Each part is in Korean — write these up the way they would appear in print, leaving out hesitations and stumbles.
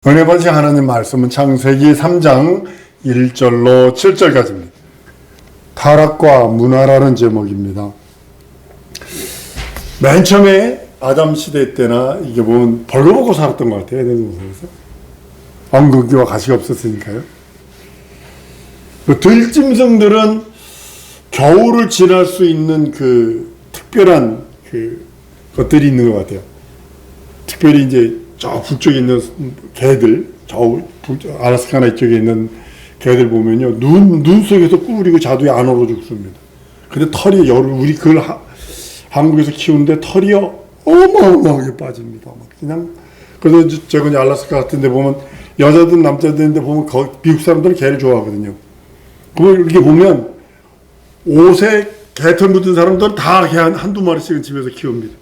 은혜 받으신 하나님 말씀은 창세기 3장 1절로 7절까지입니다. 타락과 문화라는 제목입니다. 맨 처음에 아담 시대 때나 이게 보면 벌거벗고 살았던 것 같아요. 에덴동산에서. 엉겅퀴와 가시가 없었으니까요. 들짐승들은 겨울을 지날 수 있는 그 특별한 그 것들이 있는 것 같아요. 특별히 이제 저 북쪽에 있는 개들, 저 아라스카나 이쪽에 있는 개들 보면요, 눈 속에서 꾸리고 자두에 안 얼어 죽습니다. 근데 털이 우리 그걸 한국에서 키우는데 털이 어마어마하게 빠집니다. 막 그냥 그래서 제가 이제 알라스카 같은데 보면 여자든 남자든데 보면 미국 사람들은 개를 좋아하거든요. 그걸 이렇게 보면 옷에 개털 묻은 사람들은 다 개 한두 마리씩은 집에서 키웁니다.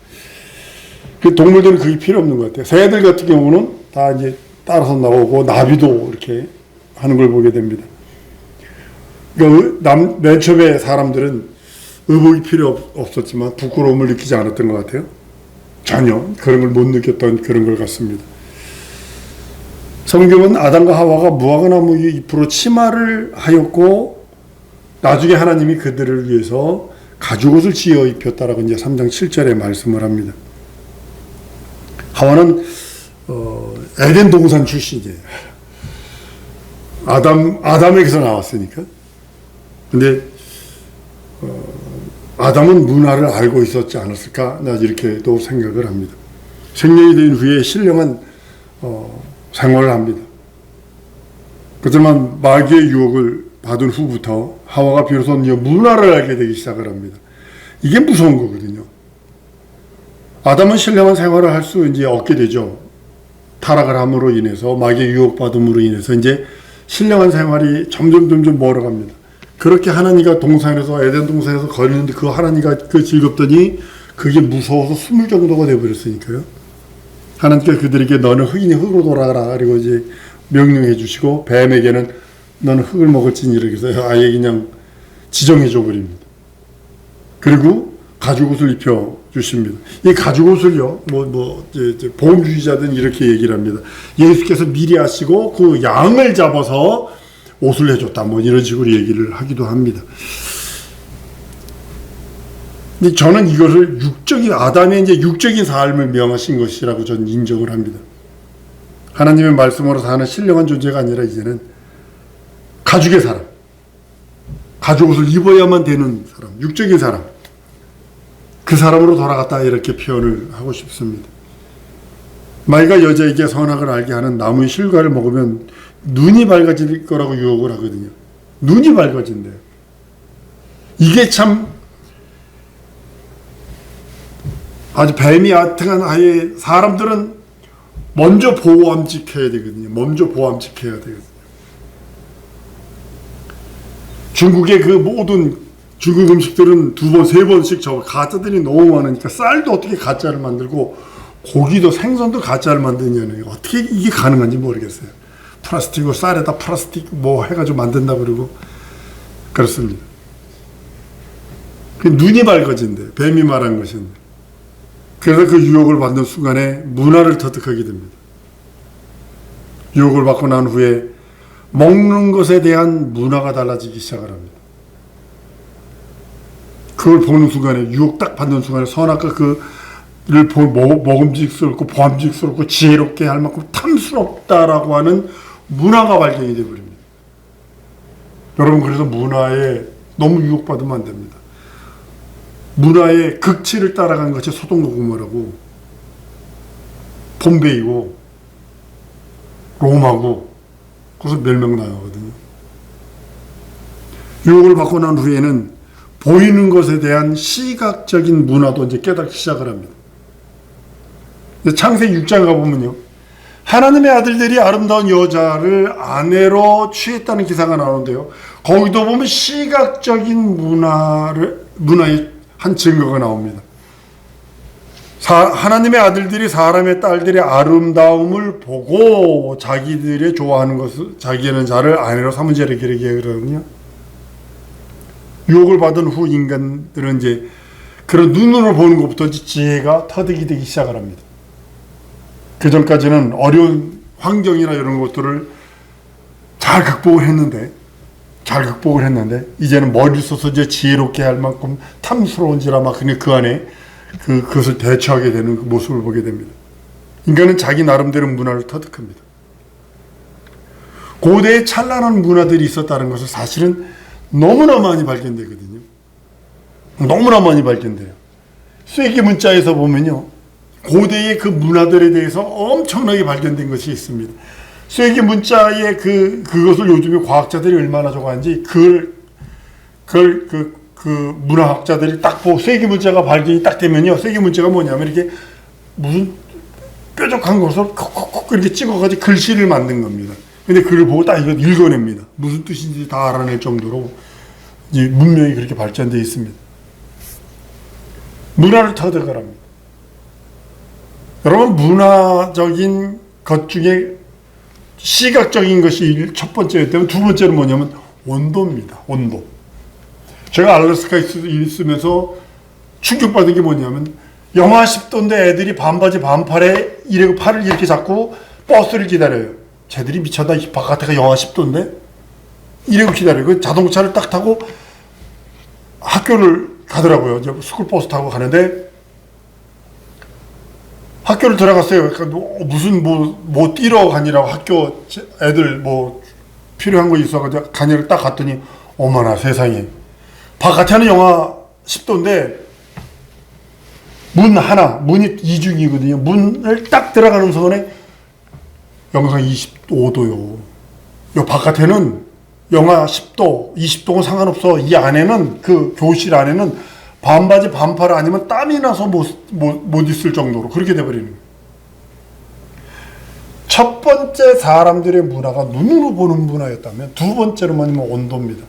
그 동물들은 그게 필요 없는 것 같아요. 새들 같은 경우는 다 이제 따라서 나오고 나비도 이렇게 하는 걸 보게 됩니다. 그러니까 맨 처음에 사람들은 의복이 필요 없었지만 부끄러움을 느끼지 않았던 것 같아요. 전혀 그런 걸 못 느꼈던 그런 것 같습니다. 성경은 아담과 하와가 무화과나무 잎으로 치마를 하였고 나중에 하나님이 그들을 위해서 가죽옷을 지어 입혔다라고 이제 3장 7절에 말씀을 합니다. 하와는 에덴 동산 출신이에요. 아담에게서 나왔으니까. 근데 아담은 문화를 알고 있었지 않았을까? 나 이렇게도 생각을 합니다. 생명이 된 후에 신령한 생활을 합니다. 그렇지만 마귀의 유혹을 받은 후부터 하와가 비로소 문화를 알게 되기 시작을 합니다. 이게 무서운 거거든요. 아담은 신령한 생활을 할 수 이제 얻게 되죠. 타락을 함으로 인해서 마귀의 유혹받음으로 인해서 이제 신령한 생활이 점점 멀어갑니다. 그렇게 하나님과 동산에서 에덴 동산에서 거리는데 그 하나님과 그 즐겁더니 그게 무서워서 숨을 정도가 되어버렸으니까요. 하나님께서 그들에게 너는 흙이니 흙으로 돌아가라 그리고 이제 명령해 주시고 뱀에게는 너는 흙을 먹을지니 이렇게 해서 아예 그냥 지정해 줘 버립니다. 그리고 가죽옷을 입혀 주십니다. 이 가죽옷을요, 보험주의자들은 이렇게 얘기를 합니다. 예수께서 미리 하시고 그 양을 잡아서 옷을 해줬다. 이런 식으로 얘기를 하기도 합니다. 근데 저는 이것을 아담의 이제 육적인 삶을 명하신 것이라고 저는 인정을 합니다. 하나님의 말씀으로 사는 신령한 존재가 아니라 이제는 가죽의 사람, 가죽옷을 입어야만 되는 사람, 육적인 사람, 그 사람으로 돌아갔다 이렇게 표현을 하고 싶습니다. 마귀가 여자에게 선악을 알게 하는 나무의 실과를 먹으면 눈이 밝아질 거라고 유혹을 하거든요. 눈이 밝아진대요. 이게 참 아주 뱀이 아등한 아예 사람들은 먼저 보암직해야 되거든요. 중국의 그 모든 중국 음식들은 2번, 3번씩 가짜들이 너무 많으니까 쌀도 어떻게 가짜를 만들고 고기도 생선도 가짜를 만드냐는 어떻게 이게 가능한지 모르겠어요. 플라스틱으로 쌀에다 플라스틱 해가지고 만든다 그러고 그렇습니다. 눈이 밝아진대. 뱀이 말한 것인데. 그래서 그 유혹을 받는 순간에 문화를 터득하게 됩니다. 유혹을 받고 난 후에 먹는 것에 대한 문화가 달라지기 시작을 합니다. 그걸 보는 순간에 유혹 딱 받는 순간에 선악과 그를 먹음직스럽고 보암직스럽고 지혜롭게 할 만큼 탐스럽다라고 하는 문화가 발견이 되어버립니다. 여러분 그래서 문화에 너무 유혹받으면 안 됩니다. 문화의 극치를 따라간 것이 소돔과 고모라고 폼베이고 로마고 그래서 멸망당하거든요. 유혹을 받고 난 후에는 보이는 것에 대한 시각적인 문화도 이제 깨닫기 시작을 합니다. 창세기 6장 가보면요. 하나님의 아들들이 아름다운 여자를 아내로 취했다는 기사가 나오는데요. 거기도 보면 시각적인 문화의 한 증거가 나옵니다. 하나님의 아들들이 사람의 딸들의 아름다움을 보고 자기들의 좋아하는 것을 자기는 자를 아내로 삼으리라 이렇게 그러거든요. 유혹을 받은 후 인간들은 이제 그런 눈으로 보는 것부터 지혜가 터득이 되기 시작을 합니다. 그 전까지는 어려운 환경이나 이런 것들을 잘 극복을 했는데 이제는 머리를 써서 이제 지혜롭게 할 만큼 탐스러운지라 막 그냥 그 안에 그것을 대처하게 되는 그 모습을 보게 됩니다. 인간은 자기 나름대로 문화를 터득합니다. 고대에 찬란한 문화들이 있었다는 것은 사실은 너무나 많이 발견되거든요. 너무나 많이 발견돼요. 쇠기 문자에서 보면요, 고대의 그 문화들에 대해서 엄청나게 발견된 것이 있습니다. 쇠기 문자의 그것을 요즘에 과학자들이 얼마나 좋아하는지 그 문화학자들이 딱 보고 쇠기 문자가 발견이 딱 되면요, 쇠기 문자가 뭐냐면 이렇게 무슨 뾰족한 것을 콕콕콕 이렇게 찍어가지고 글씨를 만든 겁니다. 근데 그걸 보고 딱 이거 읽어냅니다. 무슨 뜻인지 다 알아낼 정도로 이제 문명이 그렇게 발전되어 있습니다. 문화를 터득을 합니다. 여러분, 문화적인 것 중에 시각적인 것이 첫 번째였다면 두 번째는 뭐냐면 온도입니다. 온도. 제가 알래스카에 있으면서 충격받은 게 뭐냐면 영하 10도인데 애들이 반바지 반팔에 이래고 팔을 이렇게 잡고 버스를 기다려요. 쟤들이 미쳤다. 바깥에가 영하 10도인데 이래고 기다려요. 그 자동차를 딱 타고 학교를 가더라고요. 이제 스쿨버스 타고 가는데 학교를 들어갔어요. 그러니까 무슨 뭐 뛰러 가니라고 학교 애들 뭐 필요한 거 있어가지고 가니를 딱 갔더니 어머나 세상에, 바깥에는 영하 10도인데 문이 이중이거든요. 문을 딱 들어가는 순간에 영상 25도요. 요 바깥에는 영하 10도, 20도는 상관없어. 이 안에는, 그 교실 안에는 반바지 반팔 아니면 땀이 나서 못 있을 정도로 그렇게 돼버리는 거예요. 첫 번째 사람들의 문화가 눈으로 보는 문화였다면 두 번째로 뭐냐면 온도입니다.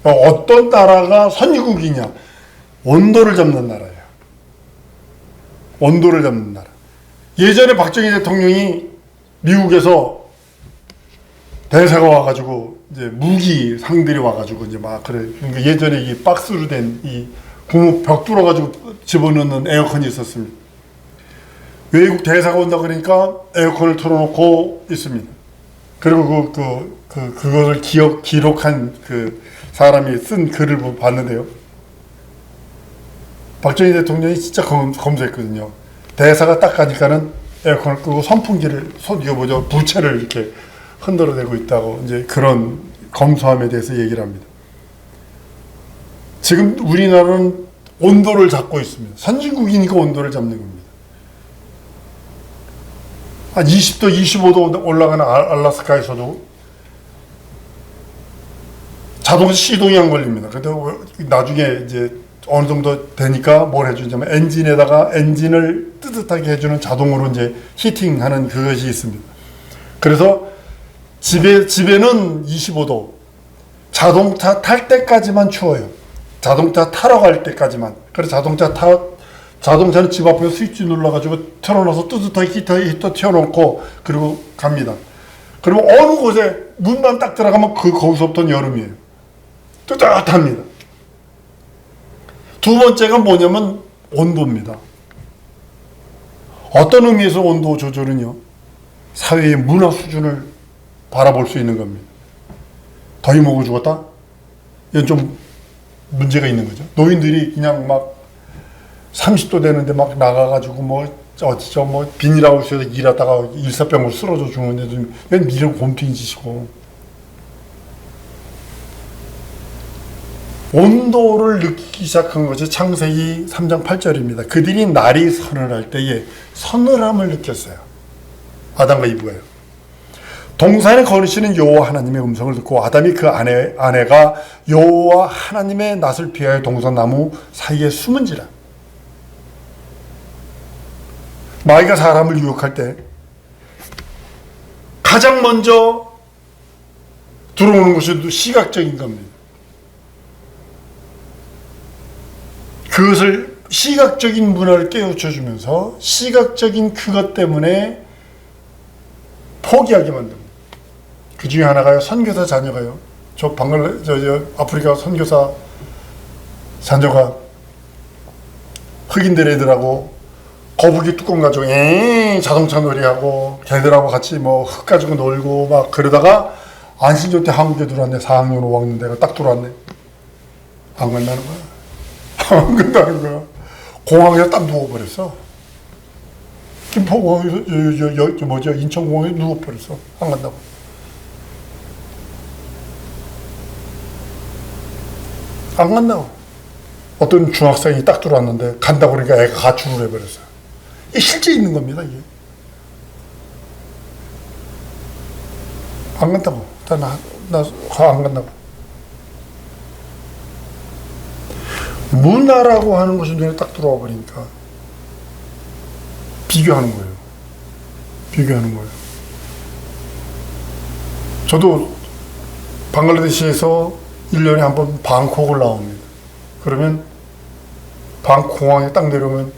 어떤 나라가 선진국이냐? 온도를 잡는 나라예요. 온도를 잡는 나라. 예전에 박정희 대통령이 미국에서 대사가 와가지고 이제 무기 상들이 와가지고 이제 막 그래. 그러니까 예전에 이 박스로 된 이 고무 벽 뚫어가지고 집어넣는 에어컨이 있었습니다. 외국 대사가 온다 그러니까 에어컨을 틀어놓고 있습니다. 그리고 그것을 기록한 그 사람이 쓴 글을 봤는데요. 박정희 대통령이 진짜 검소했거든요. 대사가 딱 가니까는 에어컨을 끄고 선풍기를 부채를 이렇게 흔들어대고 있다고 이제 그런 검소함에 대해서 얘기를 합니다. 지금 우리나라는 온도를 잡고 있습니다. 선진국이니까 온도를 잡는 겁니다. 한 20도, 25도 올라가는 알래스카에서도 자동차 시동이 안 걸립니다. 근데 나중에 이제 어느 정도 되니까 뭘 해주냐면 엔진에다가 엔진을 뜨뜻하게 해주는 자동으로 이제 히팅하는 그것이 있습니다. 그래서 집에는 25도, 자동차 탈 때까지만 추워요. 자동차 타러 갈 때까지만. 그래서 자동차는 집 앞에서 스위치 눌러가지고 틀어놔서 뜨뜻하게 히터 튀어놓고 그리고 갑니다. 그리고 어느 곳에 문만 딱 들어가면 거기서부터는 여름이에요. 뜨뜻합니다. 두 번째가 뭐냐면 온도입니다. 어떤 의미에서 온도 조절은요, 사회의 문화 수준을 바라볼 수 있는 겁니다. 더위 먹어 죽었다? 이건 좀 문제가 있는 거죠. 노인들이 그냥 막 30도 되는데 막 나가가지고 비닐하우스에서 일하다가 일사병으로 쓰러져 죽는데도 이건 미련 곰퉁이 짓이고. 온도를 느끼기 시작한 것이 창세기 3장 8절입니다. 그들이 날이 서늘할 때에 서늘함을 느꼈어요. 아담과 이브가요. 동산에 거느시는 여호와 하나님의 음성을 듣고 아담이 그 아내가 여호와 하나님의 낯을 피하여 동산 나무 사이에 숨은지라. 마귀가 사람을 유혹할 때 가장 먼저 들어오는 것이 시각적인 겁니다. 그것을 시각적인 문화를 깨우쳐주면서 시각적인 그것 때문에 포기하게 만듭니다. 그 중에 하나가요, 선교사 자녀가요. 저 아프리카 선교사 자녀가 흑인들 애들하고 거북이 뚜껑 가지고 자동차 놀이하고 걔들하고 같이 뭐 흙 가지고 놀고 막 그러다가 안신조 때 한국에 들어왔네. 4학년 5학년 내가 딱 들어왔네. 안 간다는 거야. 안 간다는 거야. 공항에 딱 누워버렸어. 김포공항에서 뭐죠, 인천공항에 누워버렸어. 안 간다고. 안 간다고. 어떤 중학생이 딱 들어왔는데 간다고 그러니까 애가 가출을 해버렸어요. 이게 실제 있는 겁니다, 이게. 안 간다고. 안 간다고. 문화라고 하는 것이 눈에 딱 들어와 버리니까 비교하는 거예요. 비교하는 거예요. 저도 방글라데시에서 1년에 한 번 방콕을 나옵니다. 그러면 방콕 공항에 딱 내려오면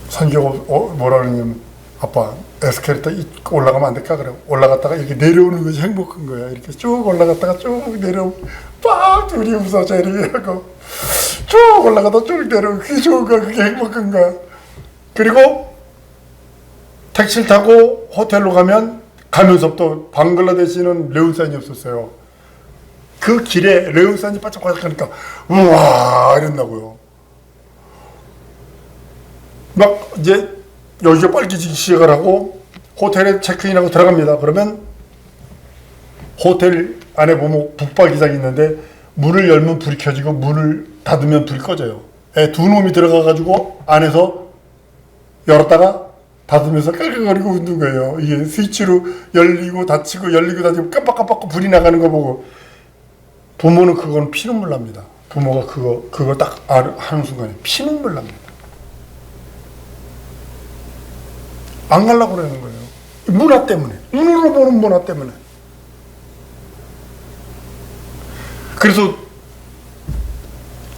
선교가 뭐라 그러냐면 아빠 에스컬레이터 올라가면 안 될까? 그래. 올라갔다가 이렇게 내려오는 것이 행복한 거야. 이렇게 쭉 올라갔다가 쭉 내려오고 빡 둘이 웃어져 이렇게 하고 쭉 올라가다 쭉 내려오고 그게 좋은 거야. 그게 행복한 거야. 그리고 택시를 타고 호텔로 가면서부터 방글라데시는 레운산이 없었어요. 그 길에 레운산이 바짝바짝하니까 우와 이런다고요. 막 이제 여기가 빨개지기 시작을 하고 호텔에 체크인하고 들어갑니다. 그러면 호텔 안에 보면 북박이장이 있는데 문을 열면 불이 켜지고 문을 닫으면 불이 꺼져요. 두 놈이 들어가가지고 안에서 열었다가 닫으면서 깔깔거리고 웃는 거예요. 이게 스위치로 열리고 닫히고 열리고 닫히고 깜빡깜빡 불이 나가는 거 보고 부모는 그건 피눈물 납니다. 부모가 그거 딱 하는 순간에 피눈물 납니다. 안 가려고 그러는 거예요. 문화 때문에. 눈으로 보는 문화 때문에. 그래서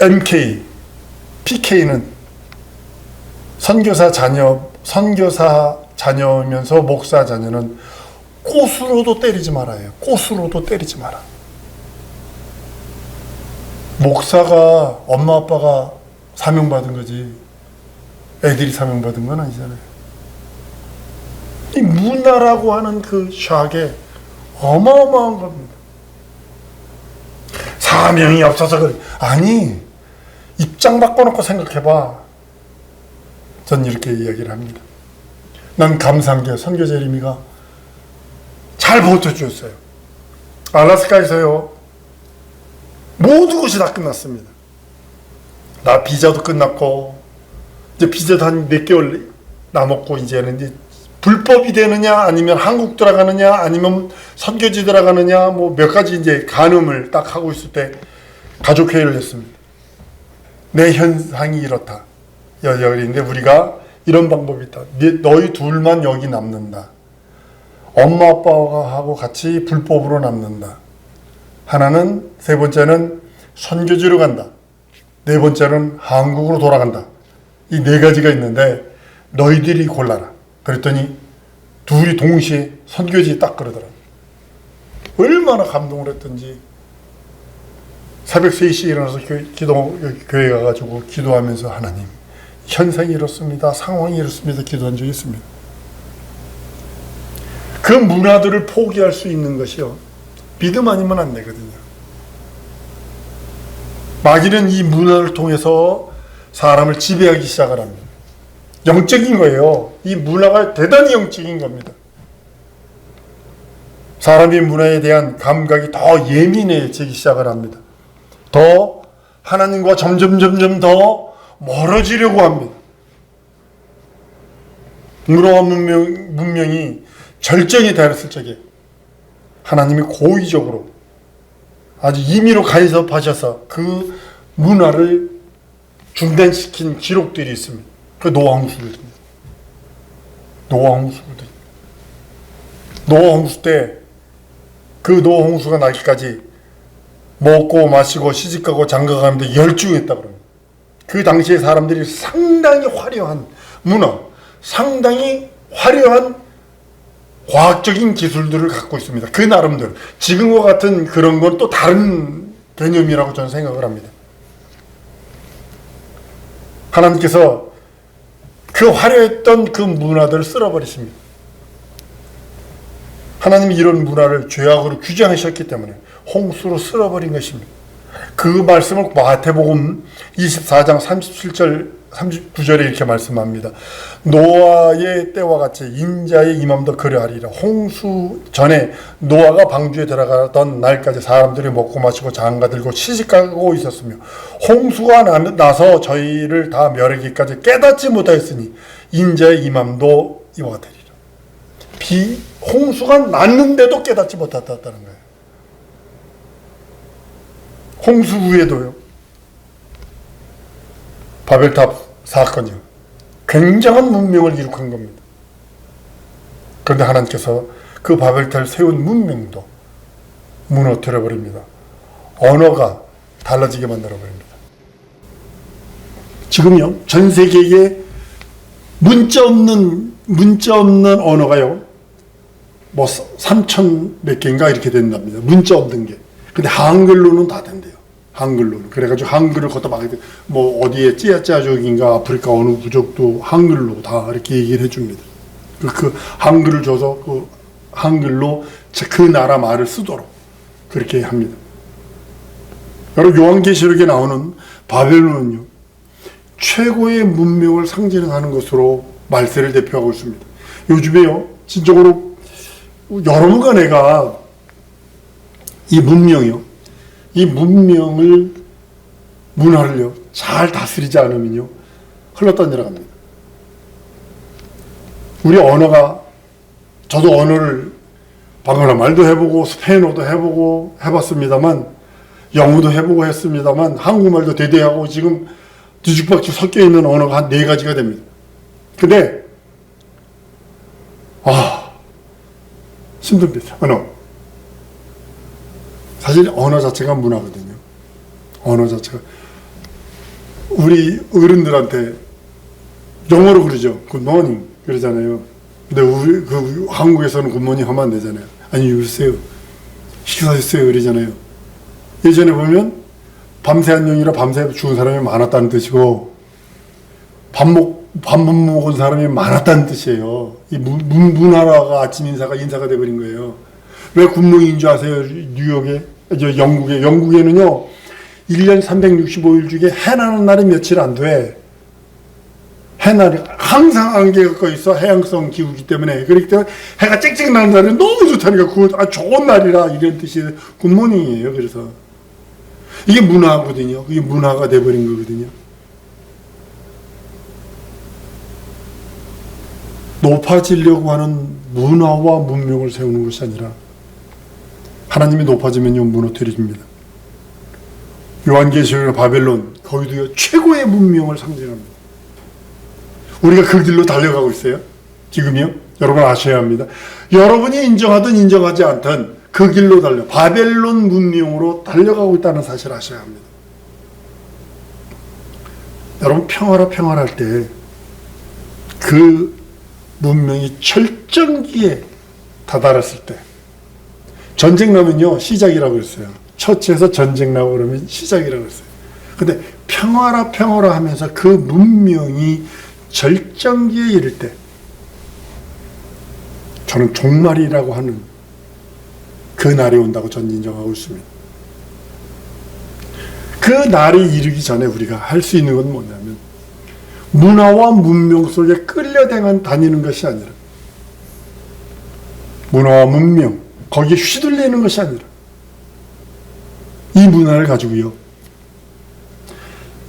MK, PK는 선교사 자녀면서 목사 자녀는 꽃으로도 때리지 말아요. 꽃으로도 때리지 마라. 목사가 엄마 아빠가 사명받은 거지 애들이 사명받은 건 아니잖아요. 이 문화라고 하는 그 샥에 어마어마한 겁니다. 사명이 없어서 그래. 아니, 입장 바꿔놓고 생각해봐. 전 이렇게 이야기를 합니다. 난 감사한 게 선교 재림이가 잘 버텨주었어요. 알라스카에서요, 모든 것이 다 끝났습니다. 나 비자도 끝났고, 이제 비자도 한 몇 개월 남았고, 이제는 이제 불법이 되느냐, 아니면 한국 들어가느냐, 아니면 선교지 들어가느냐, 뭐 몇 가지 이제 간음을 딱 하고 있을 때 가족회의를 했습니다. 내 현상이 이렇다. 여자들인데 우리가 이런 방법이 있다. 너희 둘만 여기 남는다. 엄마 아빠하고 같이 불법으로 남는다. 하나는, 세 번째는 선교지로 간다. 네 번째는 한국으로 돌아간다. 이 네 가지가 있는데 너희들이 골라라. 그랬더니 둘이 동시에 선교지 딱 그러더라. 얼마나 감동을 했던지. 새벽 3시에 일어나서 교회 가가지고 기도하면서 하나님, 현상이 이렇습니다. 상황이 이렇습니다. 기도한 적이 있습니다. 그 문화들을 포기할 수 있는 것이요, 믿음 아니면 안 되거든요. 마귀는 이 문화를 통해서 사람을 지배하기 시작을 합니다. 영적인 거예요. 이 문화가 대단히 영적인 겁니다. 사람이 문화에 대한 감각이 더 예민해지기 시작을 합니다. 더 하나님과 점점 더 멀어지려고 합니다. 문화와 문명이 절정에 달했을 적에 하나님이 고의적으로 아주 임의로 간섭하셔서 그 문화를 중단시킨 기록들이 있습니다. 그 노아 홍수거든요. 노아 홍수거든요. 노아 홍수 때 그 노아 홍수가 나기까지 먹고 마시고 시집가고 장가가는데 열중했다 그럽니다. 그 당시에 사람들이 상당히 화려한 문화, 상당히 화려한 과학적인 기술들을 갖고 있습니다. 그 나름대로. 지금과 같은 그런 건 또 다른 개념이라고 저는 생각을 합니다. 하나님께서 그 화려했던 그 문화들을 쓸어버리십니다. 하나님이 이런 문화를 죄악으로 규정하셨기 때문에 홍수로 쓸어버린 것입니다. 그 말씀을 마태복음 24장 37절 39절에 이렇게 말씀합니다. 노아의 때와 같이 인자의 임함도 그러하리라. 홍수 전에 노아가 방주에 들어가던 날까지 사람들이 먹고 마시고 장가들고 시집가고 있었으며 홍수가 나서 저희를 다 멸하기까지 깨닫지 못하였으니 인자의 임함도 이와 같으리라. 홍수가 났는데도 깨닫지 못했다는 거예요. 홍수 후에도요. 바벨탑 사건이요. 굉장한 문명을 이룩한 겁니다. 그런데 하나님께서 그 바벨탑을 세운 문명도 무너뜨려 버립니다. 언어가 달라지게 만들어 버립니다. 지금요, 전 세계에 문자 없는 언어가요, 뭐 3천 몇 개인가 이렇게 된답니다. 문자 없는 게. 근데 한글로는 다 된대요. 한글로는. 그래가지고 한글을 걷다 막, 뭐 어디에 찌야찌야족인가 아프리카 어느 부족도 한글로 다 이렇게 얘기를 해줍니다. 그 한글을 줘서 그 한글로 그 나라 말을 쓰도록 그렇게 합니다. 여러분, 요한계시록에 나오는 바벨론은요, 최고의 문명을 상징하는 것으로 말세를 대표하고 있습니다. 요즘에요, 진정으로 여러분과 내가 이 문화를요, 잘 다스리지 않으면요, 흘러떠내려 갑니다. 우리 언어가, 저도 언어를 방언어 말도 해보고, 스페인어도 해보고, 해봤습니다만, 영어도 해보고 했습니다만, 한국말도 대대하고, 지금 뒤죽박죽 섞여 있는 언어가 한 4가지가 됩니다. 근데, 힘듭니다. 사실 언어 자체가 문화거든요. 언어 자체가. 우리 어른들한테 영어로 그러죠. 굿모닝 그러잖아요. 근데 우리 한국에서는 굿모닝 하면 안 되잖아요. 아니, 유세요. 식사하셨어요 그러잖아요. 예전에 보면 밤새 안녕이라 밤새 죽은 사람이 많았다는 뜻이고, 밥 못 먹은 사람이 많았다는 뜻이에요. 이 문화라가 아침 인사가 돼버린 거예요. 왜 굿모닝인 줄 아세요? 뉴욕에, 영국에는요, 1년 365일 중에 해 나는 날이 며칠 안 돼. 해날이 항상 안개가 껴 있어. 해양성 기후기 때문에. 그렇기 때문에 해가 쨍쨍 나는 날은 너무 좋다니까. 그거 좋은 날이라, 이런 뜻이 굿모닝이에요. 그래서 이게 문화거든요. 그게 문화가 돼버린 거거든요. 높아지려고 하는 문화와 문명을 세우는 것이 아니라, 하나님이 높아지면요, 무너뜨려집니다. 요한계시록 바벨론, 거기도요, 최고의 문명을 상징합니다. 우리가 그 길로 달려가고 있어요. 지금요. 여러분 아셔야 합니다. 여러분이 인정하든 인정하지 않든 그 길로 바벨론 문명으로 달려가고 있다는 사실을 아셔야 합니다. 여러분, 평화할 때 그 문명이 철정기에 다다랐을 때, 전쟁 나면요, 시작이라고 그랬어요. 처치에서 전쟁 나고 그러면 시작이라고 그랬어요. 근데 평화라 하면서 그 문명이 절정기에 이를 때, 저는 종말이라고 하는 그 날이 온다고 전 인정하고 있습니다. 그 날이 이르기 전에 우리가 할 수 있는 건 뭐냐면, 문화와 문명 속에 다니는 것이 아니라, 문화와 문명, 거기에 휘둘리는 것이 아니라, 이 문화를 가지고요,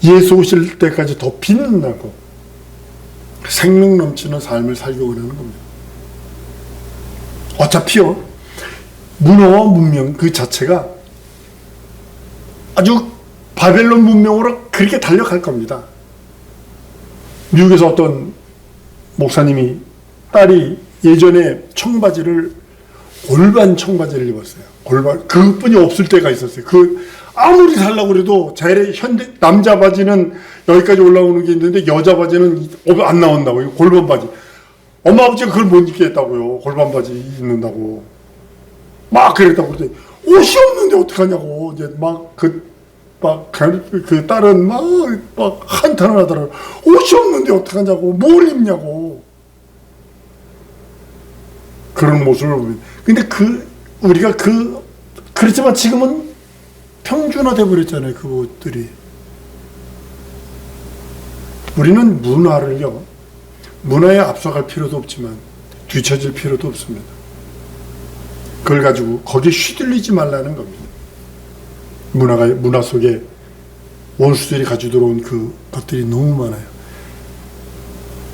예수 오실 때까지 더 빛나고 생명 넘치는 삶을 살기 원하는 겁니다. 어차피요, 문화와 문명 그 자체가 아주 바벨론 문명으로 그렇게 달려갈 겁니다. 미국에서 어떤 목사님이 딸이 예전에 골반 청바지를 입었어요. 그것뿐이 없을 때가 있었어요. 아무리 살라고 그래도 남자 바지는 여기까지 올라오는 게 있는데 여자 바지는 안 나온다고요. 골반 바지. 엄마 아버지가 그걸 못 입겠다고요. 골반 바지 입는다고. 막 그랬다고 그랬더니 옷이 없는데 어떡하냐고. 이제 막 그 딸은 막 한탄을 하더라고요. 옷이 없는데 어떡하냐고, 뭘 입냐고. 그런 모습을 보면. 근데 우리가 그렇지만 지금은 평준화돼 버렸잖아요, 그 옷들이. 우리는 문화에 앞서갈 필요도 없지만 뒤처질 필요도 없습니다. 그걸 가지고 거기에 휘둘리지 말라는 겁니다. 문화 속에 원수들이 가지고 들어온 그 것들이 너무 많아요.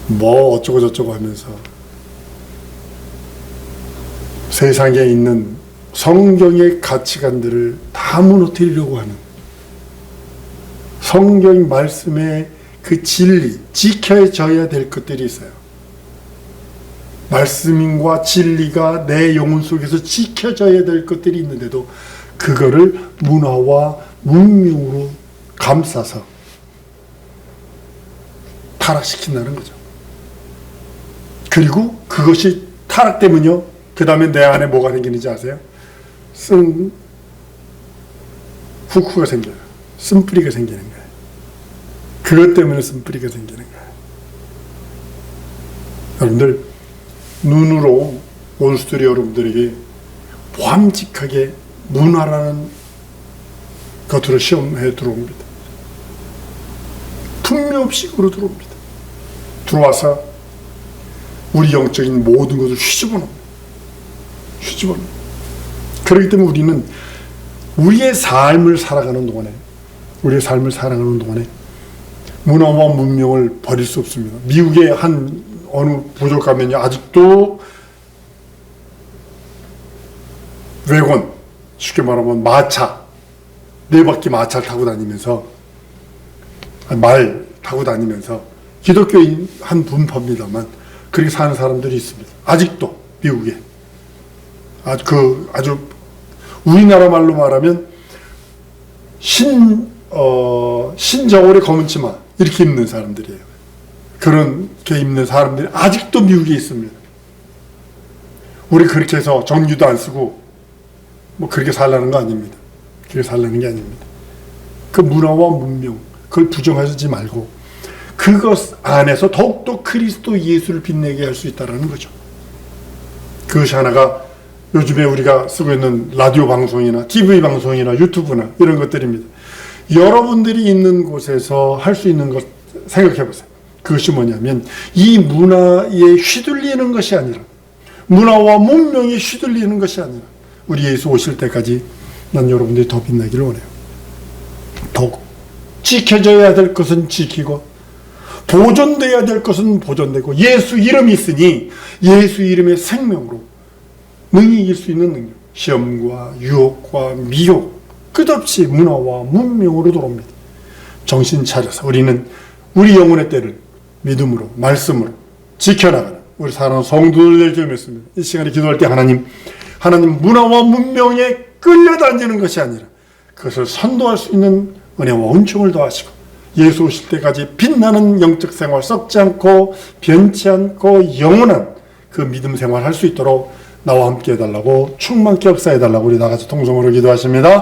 뭐 어쩌고 저쩌고 하면서 세상에 있는 성경의 가치관들을 다 무너뜨리려고 하는, 성경 말씀의 그 진리, 지켜져야 될 것들이 있어요. 말씀과 진리가 내 영혼 속에서 지켜져야 될 것들이 있는데도 그거를 문화와 문명으로 감싸서 타락시킨다는 거죠. 그리고 그것이 타락되면요, 그 다음에 내 안에 뭐가 생기는지 아세요? 후크가 생겨요. 쓴뿌리가 생기는 거예요. 그것 때문에 쓴뿌리가 생기는 거예요. 여러분들, 눈으로 원수들이 여러분들에게 보함직하게 문화라는 것으로 시험해 들어옵니다. 분명식으로 들어옵니다. 들어와서 우리 영적인 모든 것을 휘집어놓습니다. 그렇기 때문에 우리는 우리의 삶을 살아가는 동안에 문화와 문명을 버릴 수 없습니다. 미국의 어느 부족 가면요, 아직도 외곤, 쉽게 말하면 마차, 4바퀴 마차를 타고 다니면서, 말 타고 다니면서, 기독교인 한 분파입니다만 그렇게 사는 사람들이 있습니다. 아직도 미국에. 아주 우리나라 말로 말하면 신저고리 검은 치마 이렇게 입는 사람들이에요. 그렇게 입는 사람들이 아직도 미국에 있습니다. 우리 그렇게 해서 정규도 안 쓰고 뭐 그렇게 살라는 거 아닙니다. 그렇게 살라는 게 아닙니다. 그 문화와 문명, 그걸 부정하지 말고 그것 안에서 더욱더 그리스도 예수를 빛내게 할 수 있다는 거죠. 그것이 하나가 요즘에 우리가 쓰고 있는 라디오 방송이나 TV 방송이나 유튜브나 이런 것들입니다. 여러분들이 있는 곳에서 할 수 있는 것 생각해 보세요. 그것이 뭐냐면 이 문화에 휘둘리는 것이 아니라, 문화와 문명에 휘둘리는 것이 아니라 우리 예수 오실 때까지 난 여러분들이 더 빛나기를 원해요. 더욱 지켜져야 될 것은 지키고 보존돼야 될 것은 보존되고, 예수 이름이 있으니 예수 이름의 생명으로 능히 이길 수 있는 능력, 시험과 유혹과 미혹 끝없이 문화와 문명으로 돌아옵니다. 정신 차려서 우리는 우리 영혼의 때를 믿음으로 말씀으로 지켜나가는 우리 사랑하는 성도들 될 줄 믿습니다. 이 시간에 기도할 때 하나님 문화와 문명에 끌려다니는 것이 아니라 그것을 선도할 수 있는 은혜와 은총을 더하시고 예수 오실 때까지 빛나는 영적 생활, 썩지 않고 변치 않고 영원한 그 믿음 생활 할 수 있도록 나와 함께 해달라고, 충만케 역사해달라고 우리 다 같이 통성으로 기도하십니다.